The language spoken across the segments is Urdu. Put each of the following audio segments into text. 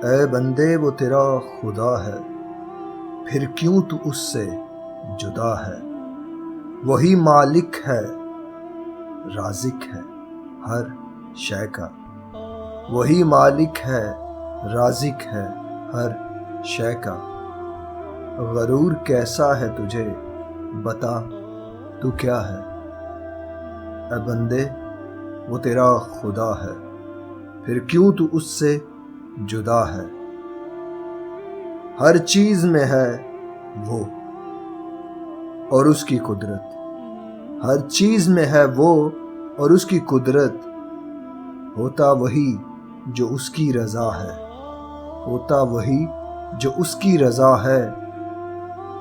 اے بندے وہ تیرا خدا ہے، پھر کیوں تو اس سے جدا ہے؟ وہی مالک ہے، رازق ہے ہر شے کا، وہی مالک ہے، رازق ہے ہر شے کا۔ غرور کیسا ہے تجھے بتا تو کیا ہے؟ اے بندے وہ تیرا خدا ہے، پھر کیوں تو اس سے جدا ہے؟ ہر چیز میں ہے وہ اور اس کی قدرت، ہر چیز میں ہے وہ اور اس کی قدرت۔ ہوتا وہی جو اس کی رضا ہے، ہوتا وہی جو اس کی رضا ہے۔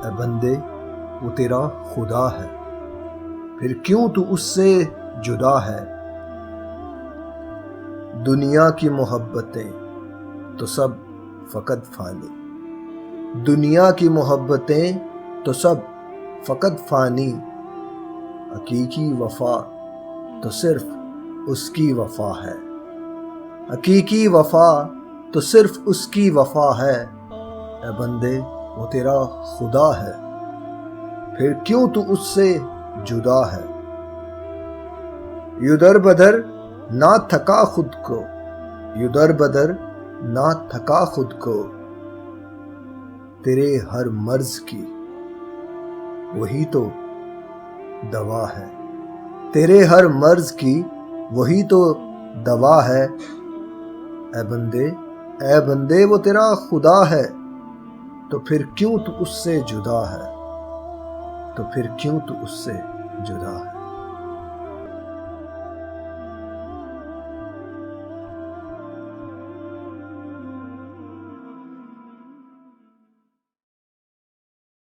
اے بندے وہ تیرا خدا ہے، پھر کیوں تو اس سے جدا ہے؟ دنیا کی محبتیں تو سب فقط فانی، دنیا کی محبتیں تو سب فقط فانی۔ حقیقی وفا تو صرف اس کی وفا ہے، حقیقی وفا تو صرف اس کی وفا ہے۔ اے بندے وہ تیرا خدا ہے، پھر کیوں تو اس سے جدا ہے؟ یوں در بدر نہ تھکا خود کو، یوں در بدر نہ تھکا خود کو، تیرے ہر مرض کی وہی تو دوا ہے، تیرے ہر مرض کی وہی تو دوا ہے۔ اے بندے وہ تیرا خدا ہے، تو پھر کیوں تو اس سے جدا ہے؟ تو پھر کیوں تو اس سے جدا ہے؟